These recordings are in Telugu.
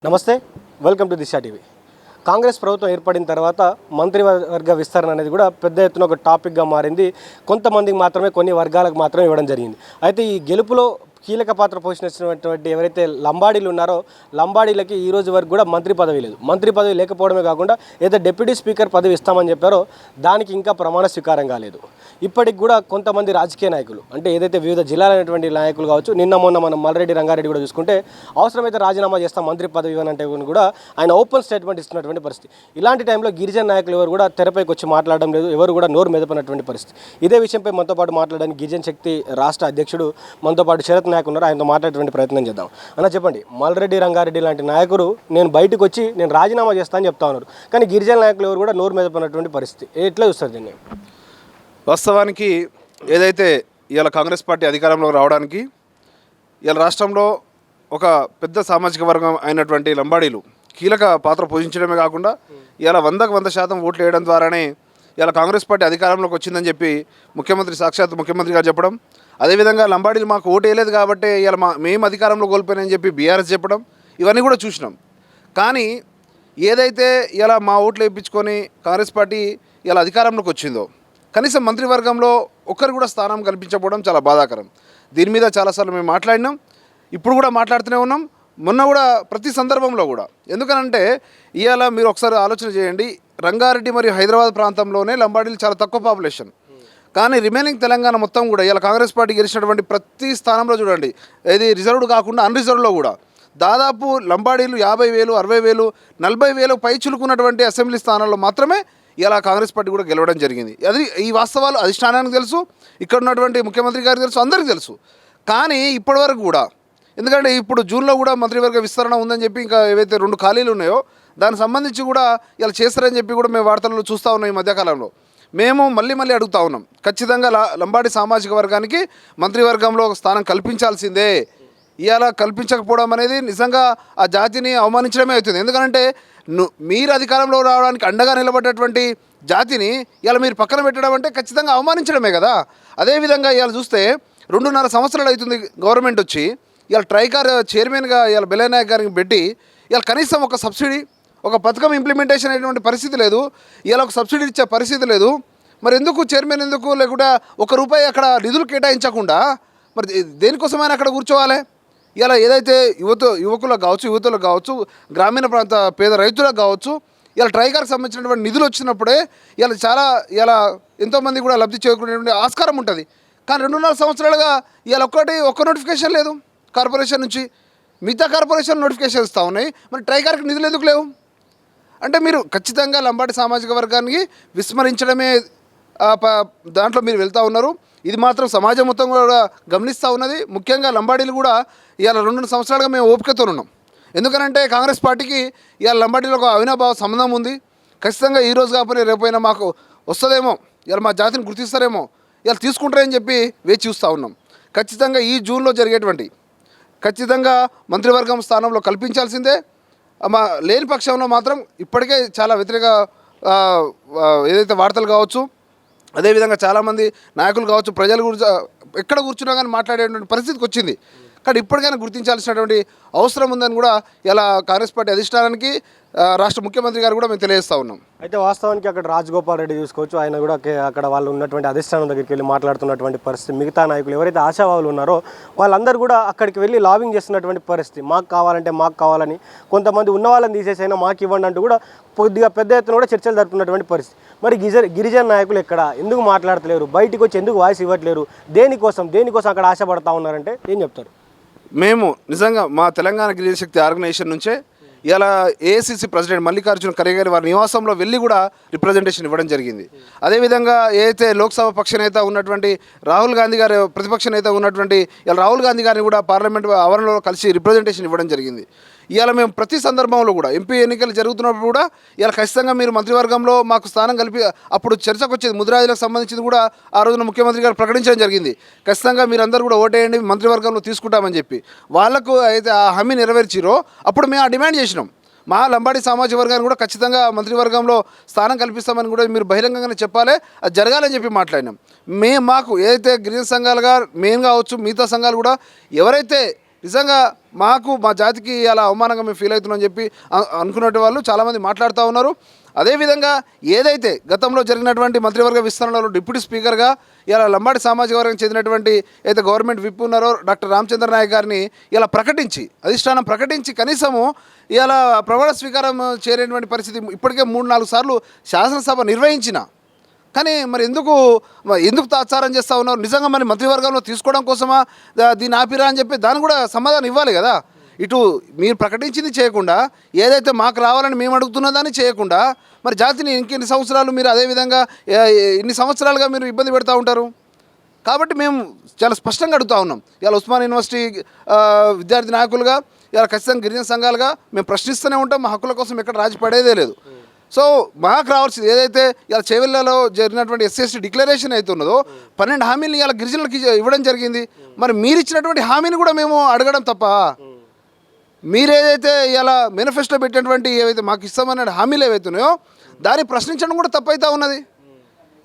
నమస్తే, welcome to Disha TV. Congress ప్రభుత్వం ఏర్పడిన తర్వాత మంత్రివర్గ విస్తరణ అనేది కూడా పెద్ద ఎత్తున ఒక టాపిక్గా మారింది. కొంతమందికి మాత్రమే, కొన్ని వర్గాలకు మాత్రమే ఇవ్వడం జరిగింది. అయితే ఈ గెలుపులో కీలక పాత్ర పోషించినటువంటి ఎవరైతే లంబాడీలు ఉన్నారో లంబాడీలకి ఈ రోజు వరకు కూడా మంత్రి పదవి లేదు. మంత్రి పదవి లేకపోవడమే కాకుండా ఏదైతే డిప్యూటీ స్పీకర్ పదవి ఇస్తామని చెప్పారో దానికి ఇంకా ప్రమాణ స్వీకారం కాలేదు. ఇప్పటికి కూడా కొంతమంది రాజకీయ నాయకులు, అంటే ఏదైతే వివిధ జిల్లాలైనటువంటి నాయకులు కావచ్చు, నిన్న మొన్న మనం మల్రెడ్డి రంగారెడ్డి కూడా చూసుకుంటే అవసరమైతే రాజీనామా చేస్తాం మంత్రి పదవి ఇవ్వనంటే కూడా ఆయన ఓపెన్ స్టేట్మెంట్ ఇస్తున్నటువంటి పరిస్థితి. ఇలాంటి టైంలో గిరిజన నాయకులు ఎవరు కూడా తెరపైకి వచ్చి మాట్లాడడం లేదు, ఎవరు కూడా నోరు మెదపనటువంటి పరిస్థితి. ఇదే విషయంపై మనతో పాటు మాట్లాడడానికి గిరిజన శక్తి రాష్ట్ర అధ్యక్షుడు మనతో పాటు శరత్ నాయక్ ఉన్నారు. ఆయనతో మాట్లాడేటువంటి ప్రయత్నం చేద్దాం. అన్న, చెప్పండి, మల్రెడ్డి రంగారెడ్డి లాంటి నాయకుడు నేను బయటకు వచ్చి నేను రాజీనామా చేస్తానని చెప్తా ఉన్నారు, కానీ గిరిజన నాయకులు ఎవరు కూడా నోరు మెదపనటువంటి పరిస్థితి. ఎట్లా చూస్తారు దీన్ని? వాస్తవానికి ఏదైతే ఇవాళ కాంగ్రెస్ పార్టీ అధికారంలోకి రావడానికి ఇవాళ రాష్ట్రంలో ఒక పెద్ద సామాజిక వర్గం అయినటువంటి లంబాడీలు కీలక పాత్ర పోషించడమే కాకుండా ఇవాళ 100% ఓట్లు వేయడం ద్వారానే ఇవాళ కాంగ్రెస్ పార్టీ అధికారంలోకి వచ్చిందని చెప్పి సాక్షాత్ ముఖ్యమంత్రి గారు చెప్పడం, అదేవిధంగా లంబాడీలు మాకు ఓటు వేయలేదు కాబట్టి ఇవాళ మేము అధికారంలో కోల్పోయినని చెప్పి బీఆర్ఎస్ చెప్పడం, ఇవన్నీ కూడా చూసినాం. కానీ ఏదైతే ఇలా మా ఓట్లు వేయించుకొని కాంగ్రెస్ పార్టీ ఇలా అధికారంలోకి వచ్చిందో కనీసం మంత్రివర్గంలో ఒక్కరు కూడా స్థానం కల్పించకపోవడం చాలా బాధాకరం. దీని మీద చాలాసార్లు మేము మాట్లాడినాం, ఇప్పుడు కూడా మాట్లాడుతూనే ఉన్నాం, మొన్న కూడా ప్రతి సందర్భంలో కూడా. ఎందుకనంటే ఇవాళ మీరు ఒకసారి ఆలోచన చేయండి, రంగారెడ్డి మరియు హైదరాబాద్ ప్రాంతంలోనే లంబాడీలు చాలా తక్కువ పాపులేషన్, కానీ రిమైనింగ్ తెలంగాణ మొత్తం కూడా ఇలా కాంగ్రెస్ పార్టీ గెలిచినటువంటి ప్రతి స్థానంలో చూడండి, ఇది రిజర్వ్డ్ కాకుండా అన్రిజర్వ్డ్లో కూడా దాదాపు లంబాడీలు 50,000, 60,000, 40,000 పై చులుకున్నటువంటి అసెంబ్లీ స్థానాల్లో మాత్రమే ఇలా కాంగ్రెస్ పార్టీ కూడా గెలవడం జరిగింది. అది ఈ వాస్తవాలు అధిష్టానానికి తెలుసు, ఇక్కడ ఉన్నటువంటి ముఖ్యమంత్రి గారికి తెలుసు, అందరికీ తెలుసు. కానీ ఇప్పటివరకు కూడా, ఎందుకంటే ఇప్పుడు జూన్లో కూడా మంత్రివర్గ విస్తరణ ఉందని చెప్పి ఇంకా ఏవైతే 2 ఖాళీలు ఉన్నాయో దానికి సంబంధించి కూడా ఇలా చేస్తారని చెప్పి కూడా మేము వార్తల్లో చూస్తూ ఉన్నాం. ఈ మధ్యకాలంలో మేము మళ్ళీ అడుగుతూ ఉన్నాం, ఖచ్చితంగా లంబాడి సామాజిక వర్గానికి మంత్రివర్గంలో ఒక స్థానం కల్పించాల్సిందే. ఇవాళ కల్పించకపోవడం అనేది నిజంగా ఆ జాతిని అవమానించడమే అవుతుంది. ఎందుకంటే మీరు అధికారంలో రావడానికి అండగా నిలబడ్డటువంటి జాతిని ఇలా మీరు పక్కన పెట్టడం అంటే ఖచ్చితంగా అవమానించడమే కదా. అదేవిధంగా ఇవాళ చూస్తే 2.5 సంవత్సరాలు అవుతుంది గవర్నమెంట్ వచ్చి, ఇవాళ ట్రైకార్ చైర్మన్గా ఇవాళ బెల్లయ్య గారికి పెట్టి ఇవాళ కనీసం ఒక సబ్సిడీ, ఒక పథకం ఇంప్లిమెంటేషన్ అయినటువంటి పరిస్థితి లేదు. ఇలా ఒక సబ్సిడీ ఇచ్చే పరిస్థితి లేదు. మరి ఎందుకు చైర్మన్ ఎందుకు, లేకుండా ₹1 అక్కడ నిధులు కేటాయించకుండా మరి దేనికోసమైనా అక్కడ కూర్చోవాలి? ఇలా ఏదైతే యువకులకు కావచ్చు, యువతులకు కావచ్చు, గ్రామీణ ప్రాంత పేద రైతులకు కావచ్చు, ఇలా ట్రైకార్కి సంబంధించినటువంటి నిధులు వచ్చినప్పుడే ఇలా ఎంతోమంది కూడా లబ్ధి చేకూరేటువంటి ఆస్కారం ఉంటుంది. కానీ 2.5 సంవత్సరాలుగా ఇలా ఒక్క నోటిఫికేషన్ లేదు కార్పొరేషన్ నుంచి. మిగతా కార్పొరేషన్ నోటిఫికేషన్ ఇస్తూ ఉన్నాయి, మరి ట్రైకార్కి నిధులు ఎందుకు లేవు? అంటే మీరు ఖచ్చితంగా లంబాడి సామాజిక వర్గానికి విస్మరించడమే దాంట్లో మీరు వెళ్తూ ఉన్నారు. ఇది మాత్రం సమాజం మొత్తం కూడా గమనిస్తూ ఉన్నది. ముఖ్యంగా లంబాడీలు కూడా ఇవాళ 2 సంవత్సరాలుగా మేము ఓపికతో ఉన్నాం. ఎందుకనంటే కాంగ్రెస్ పార్టీకి ఇవాళ లంబాడీలో ఒక అవినాభావ సంబంధం ఉంది. ఖచ్చితంగా ఈ రోజు కాకపోతే రేపైనా మాకు వస్తుందేమో, ఇవాళ మా జాతిని గుర్తిస్తారేమో, ఇవాళ తీసుకుంటారని చెప్పి వేచి చూస్తూ ఉన్నాం. ఖచ్చితంగా ఈ జూన్లో జరిగేటువంటి ఖచ్చితంగా మంత్రివర్గం స్థానంలో కల్పించాల్సిందే. లేని పక్షంలో మాత్రం ఇప్పటికే చాలా వ్యతిరేక ఏదైతే వార్తలు కావచ్చు, అదేవిధంగా చాలామంది నాయకులు కావచ్చు, ప్రజలు ఎక్కడ కూర్చున్నా కానీ మాట్లాడేటువంటి పరిస్థితికి వచ్చింది. కానీ ఇప్పటికైనా గుర్తించాల్సినటువంటి అవసరం ఉందని కూడా ఇలా కాంగ్రెస్ పార్టీ అధిష్టానానికి రాష్ట్ర ముఖ్యమంత్రి గారు కూడా మేము తెలియజేస్తూ ఉన్నాం. అయితే వాస్తవానికి అక్కడ రాజగోపాల్ రెడ్డి చూసుకోవచ్చు, ఆయన కూడా అక్కడ వాళ్ళు ఉన్నటువంటి అధిష్టానం దగ్గరికి వెళ్ళి మాట్లాడుతున్నటువంటి పరిస్థితి. మిగతా నాయకులు ఎవరైతే ఆశావాహులు ఉన్నారో వాళ్ళందరూ కూడా అక్కడికి వెళ్ళి లాబింగ్ చేస్తున్నటువంటి పరిస్థితి. మాకు కావాలని, కొంతమంది ఉన్న వాళ్ళని తీసేసైనా మాకు ఇవ్వండి అంటూ కూడా కొద్దిగా పెద్ద ఎత్తున కూడా చర్చలు జరుపుతున్నటువంటి పరిస్థితి. మరి గిరిజన నాయకులు ఎక్కడ ఎందుకు మాట్లాడతలేరు, బయటికి వచ్చి ఎందుకు వాయిస్ ఇవ్వట్లేరు, దేనికోసం అక్కడ ఆశపడతా ఉన్నారంటే ఏం చెప్తారు? మేము నిజంగా మా తెలంగాణ గిరిజన శక్తి ఆర్గనైజేషన్ నుంచే ఇలా ఏఐసిసి ప్రెసిడెంట్ మల్లికార్జున ఖర్గే గారి వారి నివాసంలో వెళ్ళి కూడా రిప్రజెంటేషన్ ఇవ్వడం జరిగింది. అదేవిధంగా ఏదైతే లోక్సభ పక్ష నేత ఉన్నటువంటి రాహుల్ గాంధీ గారు, ప్రతిపక్ష నేత ఉన్నటువంటి ఇలా రాహుల్ గాంధీ గారిని కూడా పార్లమెంట్ ఆవరణలో కలిసి రిప్రజెంటేషన్ ఇవ్వడం జరిగింది. ఇవాళ మేము ప్రతి సందర్భంలో కూడా ఎంపీ ఎన్నికలు జరుగుతున్నప్పుడు కూడా ఇలా ఖచ్చితంగా మీరు మంత్రివర్గంలో మాకు స్థానం అప్పుడు చర్చకు వచ్చేది ముదిరాజులకు సంబంధించింది కూడా ఆ రోజున ముఖ్యమంత్రి గారు ప్రకటించడం జరిగింది. ఖచ్చితంగా మీరందరూ కూడా ఓటేయండి, మంత్రివర్గంలో తీసుకుంటామని చెప్పి. వాళ్లకు అయితే ఆ హామీ నెరవేర్చిరో అప్పుడు మేము ఆ డిమాండ్ చేసినాం. మా లంబాడి సామాజిక వర్గాన్ని కూడా ఖచ్చితంగా మంత్రివర్గంలో స్థానం కల్పిస్తామని కూడా మీరు బహిరంగంగానే చెప్పాలి, అది జరగాలని చెప్పి మాట్లాడినాం. మాకు ఏదైతే గిరిజన సంఘాలుగా మెయిన్ కావచ్చు, మిగతా సంఘాలు కూడా ఎవరైతే నిజంగా మాకు మా జాతికి అలా అవమానంగా మేము ఫీల్ అవుతున్నామని చెప్పి అనుకునే వాళ్ళు చాలామంది మాట్లాడుతూ ఉన్నారు. అదేవిధంగా ఏదైతే గతంలో జరిగినటువంటి మంత్రివర్గ విస్తరణలో డిప్యూటీ స్పీకర్గా ఇలా లంబాడి సామాజిక వర్గం చెందినటువంటి అయితే గవర్నమెంట్ విప్ ఉన్నారో డాక్టర్ రామచంద్ర నాయక్ గారిని ఇలా ప్రకటించి అధిష్టానం ప్రకటించి కనీసము ఇలా ప్రమాణ స్వీకారం చేరేటువంటి పరిస్థితి ఇప్పటికే 3-4 సార్లు శాసనసభ నిర్వహించిన కానీ మరి ఎందుకు తాత్సారం చేస్తూ ఉన్నారు? నిజంగా మరి మంత్రివర్గంలో తీసుకోవడం కోసమా దీన్ని ఆపిరా అని చెప్పి దాన్ని కూడా సమాధానం ఇవ్వాలి కదా. ఇటు మీరు ప్రకటించింది చేయకుండా ఏదైతే మాకు రావాలని మేము అడుగుతున్న దాన్ని చేయకుండా మరి జాతిని ఇంకెన్ని సంవత్సరాలు మీరు అదేవిధంగా ఇన్ని సంవత్సరాలుగా మీరు ఇబ్బంది పెడతా ఉంటారు. కాబట్టి మేము చాలా స్పష్టంగా అడుగుతూ ఉన్నాం. ఇలా ఉస్మాన్ యూనివర్సిటీ విద్యార్థి నాయకులుగా ఇలా ఖచ్చితంగా గిరిజన సంఘాలుగా మేము ప్రశ్నిస్తూనే ఉంటాం. మా హక్కుల కోసం ఎక్కడ రాజీ పడేదే లేదు. సో మాకు రావాల్సింది ఏదైతే ఇలా చేవెళ్ళలో జరిగినటువంటి ఎస్సీ డిక్లరేషన్ అయితే ఉన్నదో 12 హామీలు ఇలా గిరిజనులకి ఇవ్వడం జరిగింది. మరి మీరు ఇచ్చినటువంటి హామీని కూడా మేము అడగడం తప్ప మీరేదైతే ఇలా మేనిఫెస్టో పెట్టినటువంటి ఏవైతే మాకు ఇస్తామన్న హామీలు ఏవైతే ఉన్నాయో దాన్ని ప్రశ్నించడం కూడా తప్పైతే ఉన్నది.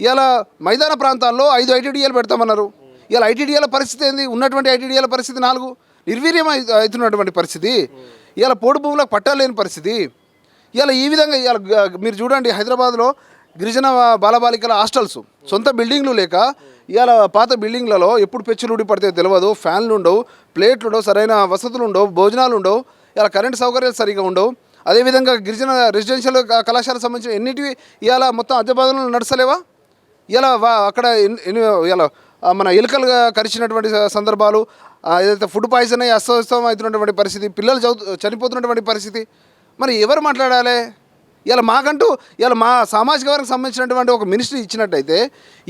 ఇలా మైదాన ప్రాంతాల్లో 5 ఐటీడీఏలు పెడతామన్నారు. ఇలా ఐటీడీఏల పరిస్థితి ఏంది? ఉన్నటువంటి ఐటీడీఏల పరిస్థితి 4 నిర్వీర్యం అవుతున్నటువంటి పరిస్థితి. ఇలా పోడు భూములకు పట్టాలు లేని పరిస్థితి. ఇలా ఈ విధంగా ఇలా మీరు చూడండి హైదరాబాద్లో గిరిజన బాలబాలికల హాస్టల్స్ సొంత బిల్డింగ్లు లేక ఇవాళ పాత బిల్డింగ్లలో ఎప్పుడు పెచ్చులు ఊడి పడితే తెలియదు. ఫ్యాన్లు ఉండవు, ప్లేట్లు ఉండవు, సరైన వసతులు ఉండవు, భోజనాలు ఉండవు, ఇలా కరెంటు సౌకర్యాలు సరిగా ఉండవు. అదేవిధంగా గిరిజన రెసిడెన్షియల్ కళాశాలకు సంబంధించిన ఎన్నిటివి ఇవాళ మొత్తం అద్దె బాధలు నడసలేవా? ఇలా అక్కడ ఇలా మన ఎలుకలు కరిచినటువంటి సందర్భాలు, ఏదైతే ఫుడ్ పాయిజన్ అయ్యి అస్వస్థం అవుతున్నటువంటి పరిస్థితి, పిల్లలు చనిపోతున్నటువంటి పరిస్థితి. మరి ఎవరు మాట్లాడాలి? ఇలా మాకంటూ ఇలా మా సామాజిక వర్గం సంబంధించినటువంటి ఒక మినిస్ట్రీ ఇచ్చినట్టయితే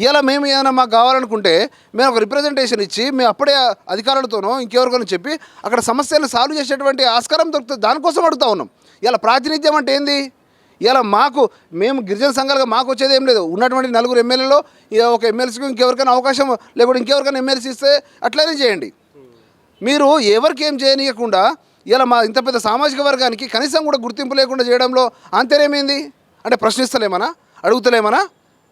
ఇలా మేము ఏమైనా మాకు కావాలనుకుంటే మేము ఒక రిప్రజెంటేషన్ ఇచ్చి మేము అప్పుడే అధికారులతోనో ఇంకెవరికైనా చెప్పి అక్కడ సమస్యలను సాల్వ్ చేసేటువంటి ఆస్కారం దొరుకుతుంది. దానికోసం అడుగుతూ ఉన్నాం. ఇలా ప్రాతినిధ్యం అంటే ఏంది? ఇలా మేము గిరిజన సంఘాలుగా మాకు వచ్చేది ఏం లేదు. ఉన్నటువంటి 4 ఎమ్మెల్యేలో ఒక ఎమ్మెల్సీకి ఇంకెవరికైనా అవకాశం లేకపోతే ఇంకెవరికైనా ఎమ్మెల్సీ ఇస్తే అట్లనే చేయండి. మీరు ఎవరికి ఏం చేయనీయకుండా ఇలా మా ఇంత పెద్ద సామాజిక వర్గానికి కనీసం కూడా గుర్తింపు లేకుండా చేయడంలో ఆంతర్యమేంది? అంటే ప్రశ్నిస్తలేమనా, అడుగుతలేమనా?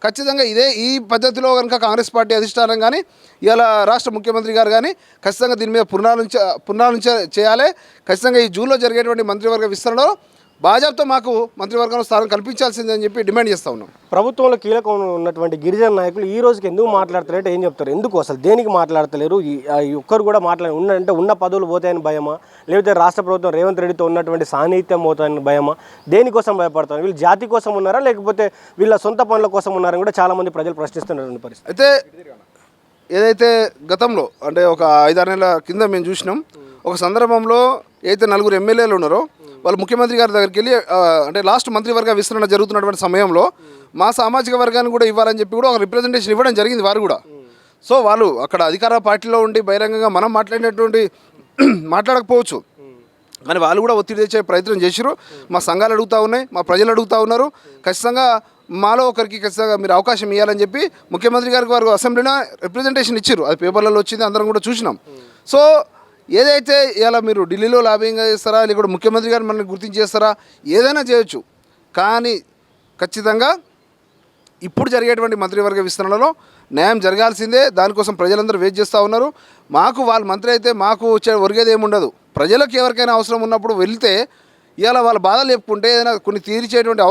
ఖచ్చితంగా ఈ పద్ధతిలో కనుక కాంగ్రెస్ పార్టీ అధిష్టానం కానీ ఇలా రాష్ట్ర ముఖ్యమంత్రి గారు కానీ ఖచ్చితంగా దీని మీద పునరాలోచన చేయాలి. ఖచ్చితంగా ఈ జూన్లో జరిగేటువంటి మంత్రివర్గ విస్తరణలో భాజపాతో మాకు మంత్రివర్గంలో స్థానం కల్పించాల్సిందని చెప్పి డిమాండ్ చేస్తూ ఉన్నాం. ప్రభుత్వంలో కీలకం ఉన్నటువంటి గిరిజన నాయకులు ఈ రోజుకి ఎందుకు మాట్లాడతలేరు? ఏం చెప్తారు? ఎందుకు అసలు దేనికి మాట్లాడతలేరు? ఒక్కరు కూడా ఉన్న పదవులు పోతాయని భయమా, లేకపోతే రాష్ట్ర ప్రభుత్వం రేవంత్ రెడ్డితో ఉన్నటువంటి సాన్నిహిత్యం పోతాయని భయమా? దేనికోసం భయపడతారు? వీళ్ళు జాతి కోసం ఉన్నారా లేకపోతే వీళ్ళ సొంత పనుల కోసం ఉన్నారని కూడా చాలామంది ప్రజలు ప్రశ్నిస్తున్నటువంటి పరిస్థితి. అయితే ఏదైతే గతంలో అంటే ఒక 5-6 నెలల కింద మేము చూసినాం. ఒక సందర్భంలో ఏదైతే 4 ఎమ్మెల్యేలు ఉన్నారో వాళ్ళు ముఖ్యమంత్రి గారి దగ్గరికి వెళ్ళి అంటే లాస్ట్ మంత్రివర్గ విస్తరణ జరుగుతున్నటువంటి సమయంలో మా సామాజిక వర్గాన్ని కూడా ఇవ్వాలని చెప్పి కూడా ఒక రిప్రజెంటేషన్ ఇవ్వడం జరిగింది వారు కూడా. సో వాళ్ళు అక్కడ అధికార పార్టీలో ఉండి బహిరంగంగా మనం మాట్లాడకపోవచ్చు కానీ వాళ్ళు కూడా ఒత్తిడి తెచ్చే ప్రయత్నం చేశారు. మా సంఘాలు అడుగుతూ ఉన్నాయి, మా ప్రజలు అడుగుతూ ఉన్నారు. ఖచ్చితంగా మాలో ఒకరికి ఖచ్చితంగా మీరు అవకాశం ఇవ్వాలని చెప్పి ముఖ్యమంత్రి గారికి వారు అసెంబ్లీలో రిప్రజెంటేషన్ ఇచ్చారు. అది పేపర్లలో వచ్చింది, అందరం కూడా చూసినాం. సో ఏదైతే ఇలా మీరు ఢిల్లీలో లాబింగ్గా చేస్తారా లేకపోతే ముఖ్యమంత్రి గారు మనల్ని గుర్తించేస్తారా, ఏదైనా చేయొచ్చు. కానీ ఖచ్చితంగా ఇప్పుడు జరిగేటువంటి మంత్రివర్గ విస్తరణలో న్యాయం జరగాల్సిందే. దానికోసం ప్రజలందరూ వెయిట్ చేస్తూ ఉన్నారు. మాకు వాళ్ళు మంత్రి అయితే మాకు ఒరిగేది ఏముండదు. ప్రజలకు ఎవరికైనా అవసరం ఉన్నప్పుడు వెళ్తే ఇలా వాళ్ళ బాధలు చెప్పుకుంటే ఏదైనా కొన్ని తీర్చేటువంటి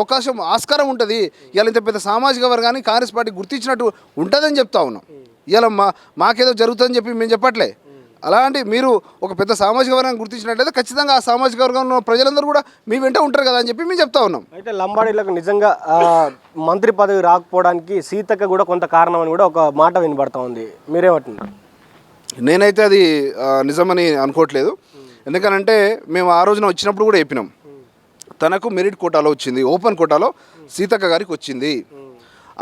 ఆస్కారం ఉంటుంది. ఇలా ఇంత పెద్ద సామాజిక వర్గాన్ని కాంగ్రెస్ పార్టీ గుర్తించినట్టు ఉంటుందని చెప్తా ఉన్నాం. ఇలా మాకేదో జరుగుతుందని చెప్పి మేము చెప్పట్లే. అలాంటి మీరు ఒక పెద్ద సామాజిక వర్గాన్ని గుర్తించినట్లయితే ఖచ్చితంగా ఆ సామాజిక వర్గంలో ప్రజలందరూ కూడా మీ వెంట ఉంటారు కదా అని చెప్పి మేము చెప్తా ఉన్నాం. అయితే లంబాడీలకు నిజంగా మంత్రి పదవి రాకపోవడానికి సీతక్క కూడా కొంత కారణం అని కూడా ఒక మాట వినబడతా ఉంది. మీరేమంటున్నారు? నేనైతే అది నిజమని అనుకోవట్లేదు. ఎందుకనంటే మేము ఆ రోజున వచ్చినప్పుడు కూడా చెప్పినాం, తనకు మెరిట్ కోటాలో వచ్చింది, ఓపెన్ కోటాలో సీతక్క గారికి వచ్చింది.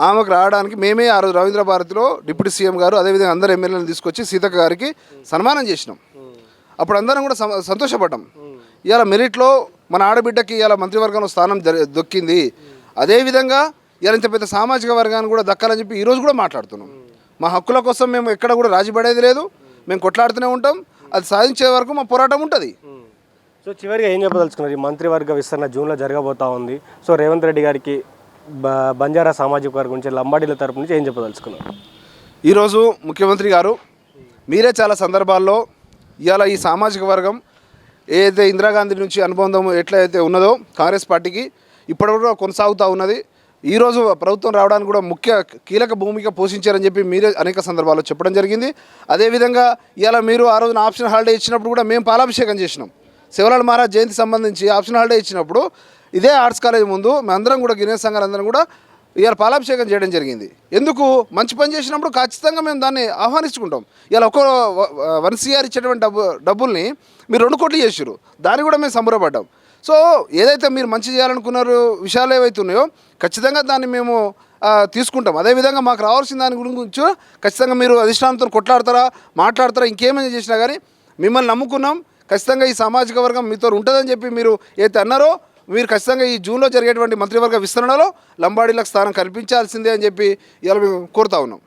ఆమెకు రావడానికి మేమే ఆ రోజు రవీంద్ర భారతిలో డిప్యూటీ సీఎం గారు అదేవిధంగా అందరు ఎమ్మెల్యేలను తీసుకొచ్చి సీతక్క గారికి సన్మానం చేసినాం. అప్పుడు అందరం కూడా సంతోషపడ్డాం. ఇవాళ మెరిట్లో మన ఆడబిడ్డకి ఇవాళ మంత్రివర్గంలో స్థానం దొక్కింది. అదేవిధంగా ఇవాళ ఇంత పెద్ద సామాజిక వర్గాన్ని కూడా దక్కాలని చెప్పి ఈరోజు కూడా మాట్లాడుతున్నాం. మా హక్కుల కోసం మేము ఎక్కడ కూడా రాజీ పడేది లేదు. మేము కొట్లాడుతూనే ఉంటాం. అది సాధించే వరకు మా పోరాటం ఉంటుంది. సో చివరిగా ఏం చెప్పదలుచుకున్నారు? ఈ మంత్రివర్గ విస్తరణ జూన్లో జరగబోతూ ఉంది. సో రేవంత్ రెడ్డి గారికి బంజారా సామాజిక వర్గం నుంచి లంబాడీల తరపు నుంచి ఏం చెప్పదలుచుకున్నారు? ఈరోజు ముఖ్యమంత్రి గారు మీరే చాలా సందర్భాల్లో ఇవాళ ఈ సామాజిక వర్గం ఏదైతే ఇందిరాగాంధీ నుంచి అనుబంధం ఎట్లయితే ఉన్నదో కాంగ్రెస్ పార్టీకి ఇప్పటివరకు కొనసాగుతూ ఉన్నది. ఈరోజు ప్రభుత్వం రావడానికి కూడా కీలక భూమిక పోషించారని చెప్పి మీరే అనేక సందర్భాల్లో చెప్పడం జరిగింది. అదేవిధంగా ఇవాళ మీరు ఆ రోజున ఆప్షన్ హాలిడే ఇచ్చినప్పుడు కూడా మేము పాలాభిషేకం చేసినాం. శివలాల్ మహారాజ్ జయంతి సంబంధించి ఆప్షన్ హాలిడే ఇచ్చినప్పుడు ఇదే ఆర్ట్స్ కాలేజ్ ముందు మేమందరం కూడా గిరిజన సంఘాలందరం కూడా ఇవాళ పాలాభిషేకం చేయడం జరిగింది. ఎందుకు మంచి పని చేసినప్పుడు ఖచ్చితంగా మేము దాన్ని ఆహ్వానించుకుంటాం. ఇలా ఒక 1 CR ఇచ్చేటువంటి డబ్బుల్ని మీరు 2 కోట్లు చేసారు, దాన్ని కూడా మేము సంబరపడ్డాం. సో ఏదైతే మీరు మంచి చేయాలనుకున్నారు విషయాలు ఏవైతే ఉన్నాయో ఖచ్చితంగా దాన్ని మేము తీసుకుంటాం. అదేవిధంగా మాకు రావాల్సిన దాని గురించి ఖచ్చితంగా మీరు అధిష్టానంతో కొట్లాడతారా, మాట్లాడతారా, ఇంకేమైనా చేసినా కానీ మిమ్మల్ని నమ్ముకున్నాం. ఖచ్చితంగా ఈ సామాజిక వర్గం మీతో ఉంటుందని చెప్పి మీరు ఏదైతే అన్నారో మీరు ఖచ్చితంగా ఈ జూన్లో జరిగేటువంటి మంత్రివర్గ విస్తరణలో లంబాడీలకు స్థానం కల్పించాల్సిందే అని చెప్పి ఇవాళ మేము కోరుతా ఉన్నాం.